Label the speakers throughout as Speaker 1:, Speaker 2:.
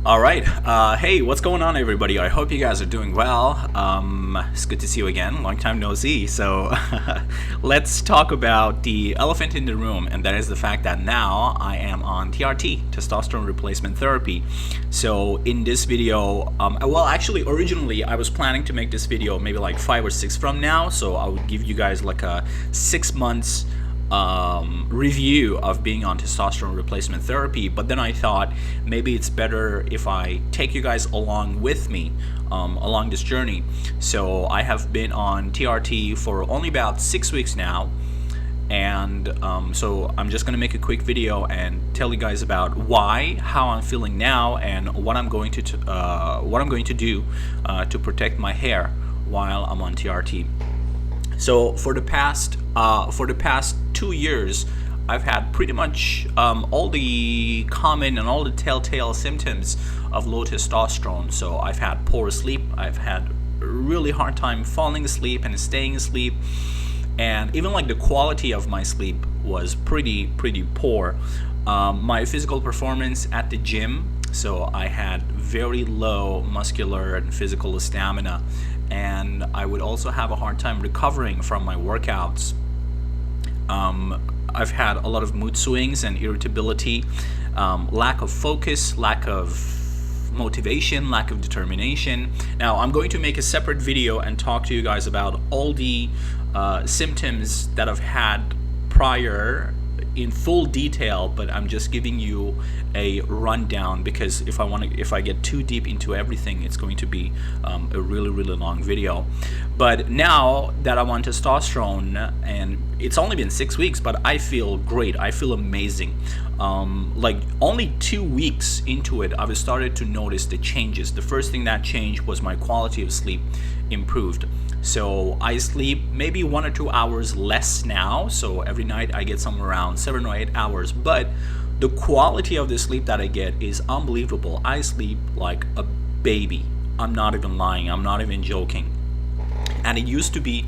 Speaker 1: All right. Hey, what's going on, everybody? I hope you guys are doing well. It's good to see you again. Long time no see. So let's talk about the elephant in the room, and that is the fact that now I am on TRT, testosterone replacement therapy. So in this video, well, actually, originally I was planning to make this video maybe like 5 or 6 from now. So I would give you guys like a 6 months review of being on testosterone replacement therapy, but then I thought maybe it's better if I take you guys along with me along this journey. So I have been on TRT for only about 6 weeks now, and so I'm just gonna make a quick video and tell you guys about why, how I'm feeling now, and what I'm going to do to protect my hair while I'm on TRT. So for the past 2 years, I've had pretty much all the common and all the telltale symptoms of low testosterone. So I've had poor sleep, I've had a really hard time falling asleep and staying asleep, and even like the quality of my sleep was pretty poor. My physical performance at the gym, so I had very low muscular and physical stamina, and I would also have a hard time recovering from my workouts. I've had a lot of mood swings and irritability, lack of focus, lack of motivation, lack of determination. Now I'm going to make a separate video and talk to you guys about all the symptoms that I've had prior in full detail, but I'm just giving you a rundown, because if I get too deep into everything, it's going to be a really long video. But now that I'm on testosterone, and it's only been 6 weeks, but I feel great, I feel amazing. Like only 2 weeks into it, I've started to notice the changes. The first thing that changed was my quality of sleep improved. So I sleep maybe 1 or 2 hours less now, so every night I get somewhere around 7 or 8 hours, but the quality of the sleep that I get is unbelievable. I sleep like a baby. I'm not even lying, I'm not even joking. And it used to be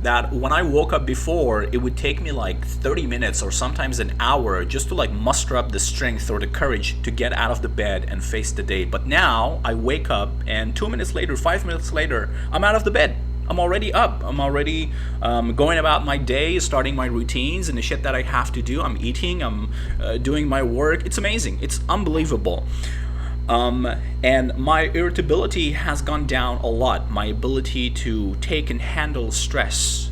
Speaker 1: that when I woke up before, it would take me like 30 minutes or sometimes an hour just to like muster up the strength or the courage to get out of the bed and face the day. But now I wake up and 2 minutes later, 5 minutes later, I'm out of the bed. I'm already up. I'm already going about my day, starting my routines and the shit that I have to do. I'm eating, I'm doing my work. It's amazing. It's unbelievable. And my irritability has gone down a lot. My ability to take and handle stress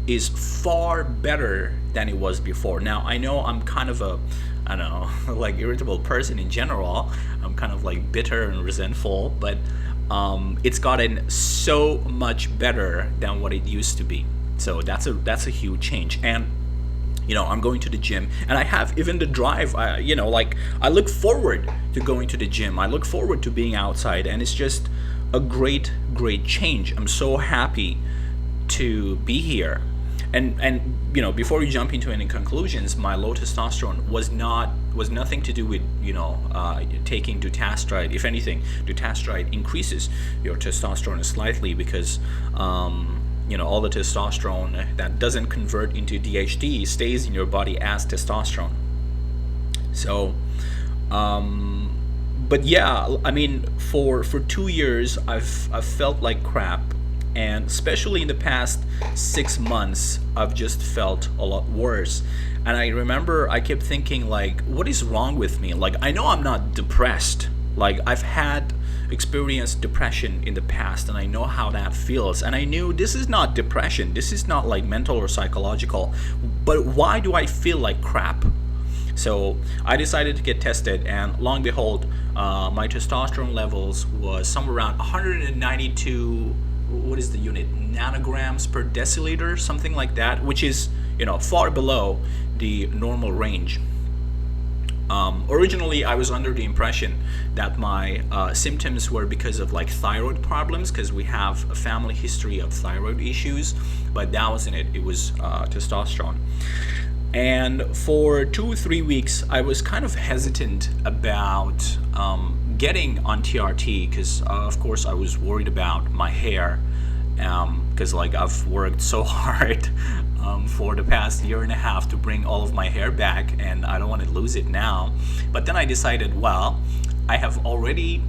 Speaker 1: is far better than it was before. Now, I know I'm kind of a, I don't know, like irritable person in general. I'm kind of like bitter and resentful, but it's gotten so much better than what it used to be. So that's a huge change. And you know, I'm going to the gym, and I have even the drive. You know, like I look forward to going to the gym. I look forward to being outside, and it's just a great change. I'm so happy to be here. And you know, before you jump into any conclusions, my low testosterone was nothing to do with, you know, taking dutasteride. If anything, dutasteride increases your testosterone slightly, because you know, all the testosterone that doesn't convert into DHT stays in your body as testosterone. So but yeah, I mean, for 2 years I've felt like crap, and especially in the past 6 months I've just felt a lot worse. And I remember I kept thinking, like, what is wrong with me? Like, I know I'm not depressed. Like, I've had experienced depression in the past, and I know how that feels, and I knew this is not depression, this is not like mental or psychological, but why do I feel like crap? So I decided to get tested, and lo and behold, my testosterone levels was somewhere around 192, what is the unit, nanograms per deciliter, something like that, which is, you know, far below the normal range. Originally, I was under the impression that my symptoms were because of like thyroid problems, because we have a family history of thyroid issues, but that wasn't it. It was testosterone. And for 2 or 3 weeks, I was kind of hesitant about getting on TRT, because of course I was worried about my hair, because like I've worked so hard for the past year and a half to bring all of my hair back, and I don't want to lose it now. But then I decided, well, I have already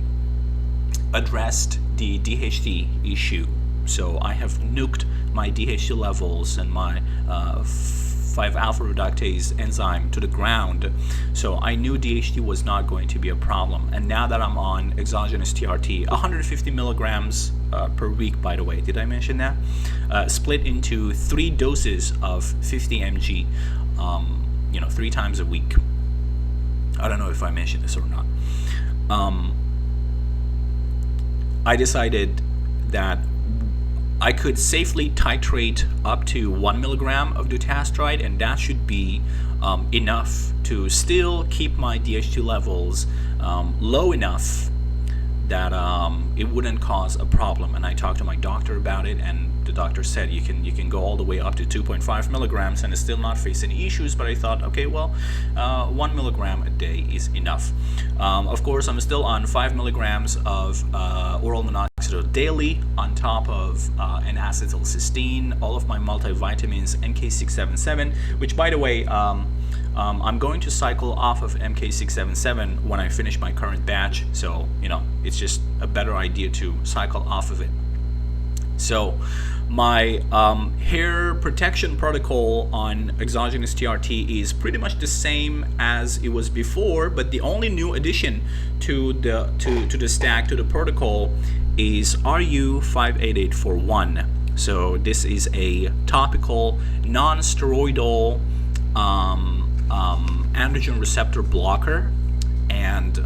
Speaker 1: addressed the DHT issue. So I have nuked my DHT levels and my 5-alpha reductase enzyme to the ground. So I knew DHT was not going to be a problem. And now that I'm on exogenous TRT, 150 milligrams per week, by the way, did I mention that? Split into 3 doses of 50 mg, 3 times a week. I don't know if I mentioned this or not. I decided that I could safely titrate up to 1 milligram of dutasteride, and that should be enough to still keep my DHT levels low enough that it wouldn't cause a problem. And I talked to my doctor about it, and the doctor said you can go all the way up to 2.5 milligrams and still not face any issues. But I thought, okay, well, 1 milligram a day is enough. Of course, I'm still on 5 milligrams of oral minoxidil daily, on top of an acetylcysteine, all of my multivitamins, MK677, which, by the way, I'm going to cycle off of MK677 when I finish my current batch, so it's just a better idea to cycle off of it. So my hair protection protocol on exogenous TRT is pretty much the same as it was before, but the only new addition to the stack, to the protocol, is RU58841. So this is a topical non-steroidal androgen receptor blocker. And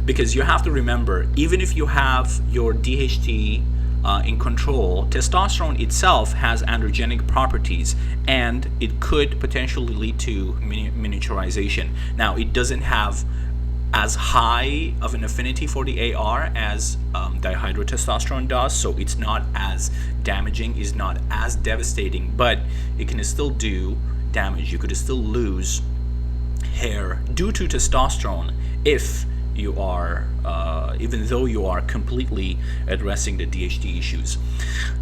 Speaker 1: because you have to remember, even if you have your DHT in control, testosterone itself has androgenic properties, and it could potentially lead to miniaturization. Now, it doesn't have as high of an affinity for the AR as dihydrotestosterone does, so it's not as damaging, is not as devastating, but it can still do damage. You could still lose hair due to testosterone if you are, even though you are completely addressing the DHT issues.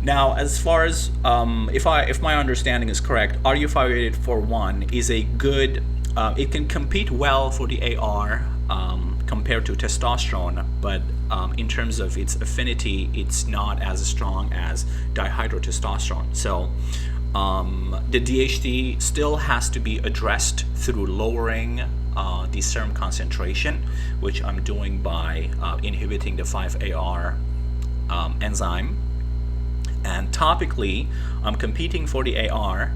Speaker 1: Now, as far as if my understanding is correct, RU58841 is a good. It can compete well for the AR compared to testosterone, but in terms of its affinity, it's not as strong as dihydrotestosterone. So the DHT still has to be addressed through lowering the serum concentration, which I'm doing by inhibiting the 5-AR enzyme. And topically, I'm competing for the AR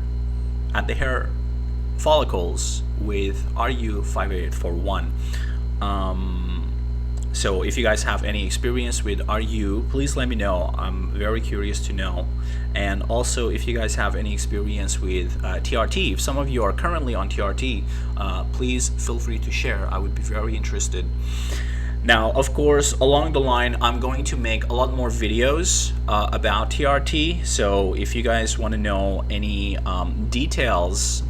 Speaker 1: at the hair follicles with RU58841. So if you guys have any experience with RU, please let me know. I'm very curious to know. And also, if you guys have any experience with TRT, if some of you are currently on TRT, please feel free to share. I would be very interested. Now, of course, along the line, I'm going to make a lot more videos about TRT. So if you guys want to know any details,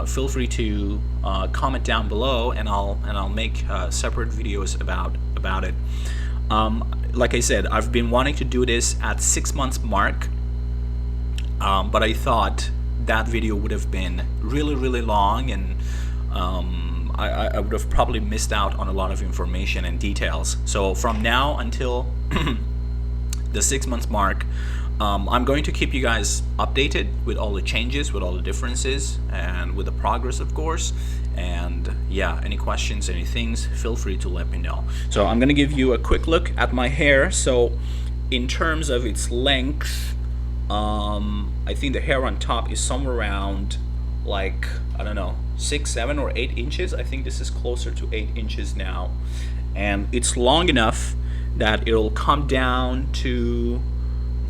Speaker 1: feel free to comment down below, and I'll make separate videos about it. Like I said, I've been wanting to do this at 6 months mark, but I thought that video would have been really long, and I would have probably missed out on a lot of information and details. So from now until the 6 months mark, I'm going to keep you guys updated with all the changes, with all the differences, and with the progress, of course. And yeah, any questions, any things, feel free to let me know. So I'm going to give you a quick look at my hair. So in terms of its length, I think the hair on top is somewhere around, like, I don't know, 6, 7, or 8 inches. I think this is closer to 8 inches now. And it's long enough that it'll come down to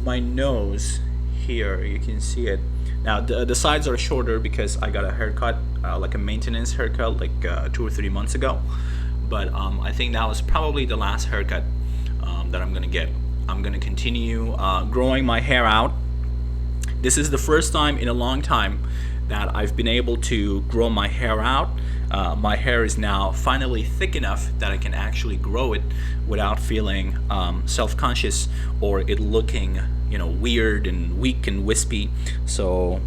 Speaker 1: my nose here. You can see it. Now the sides are shorter because I got a haircut, like a maintenance haircut, like 2 or 3 months ago. But I think that was probably the last haircut that I'm gonna get. I'm gonna continue growing my hair out. This is the first time in a long time that I've been able to grow my hair out. My hair is now finally thick enough that I can actually grow it without feeling self-conscious or it looking, weird and weak and wispy. So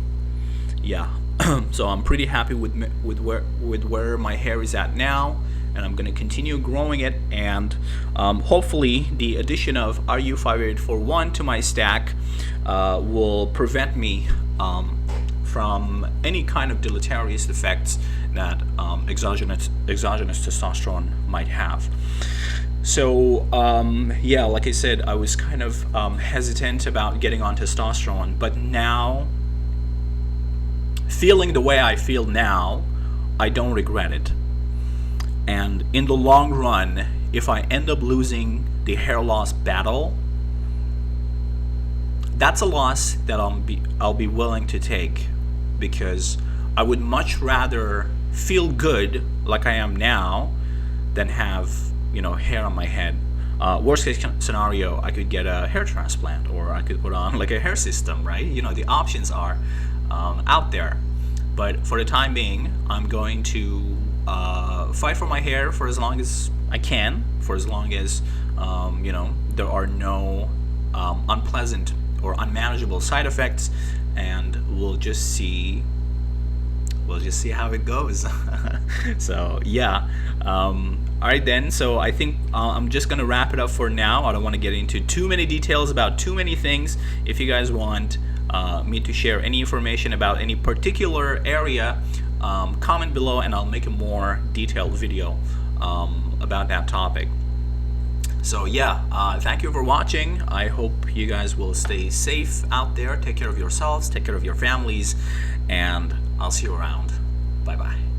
Speaker 1: yeah, so I'm pretty happy with where my hair is at now. and I'm going to continue growing it, and hopefully the addition of RU5841 to my stack will prevent me from any kind of deleterious effects that exogenous testosterone might have. So yeah, like I said, I was kind of hesitant about getting on testosterone, but now, feeling the way I feel now, I don't regret it. And in the long run, if I end up losing the hair loss battle, that's a loss that I'll be willing to take, because I would much rather feel good like I am now than have, you know, hair on my head. Worst case scenario, I could get a hair transplant, or I could put on like a hair system, right? You know, the options are out there. But for the time being, I'm going to fight for my hair for as long as I can, for as long as you know, there are no unpleasant or unmanageable side effects, and we'll just see how it goes. So yeah, alright then, so I think I'm just gonna wrap it up for now. I don't want to get into too many details about too many things. If you guys want me to share any information about any particular area, comment below and I'll make a more detailed video about that topic. So yeah, thank you for watching. I hope you guys will stay safe out there. Take care of yourselves, take care of your families, and I'll see you around. Bye bye.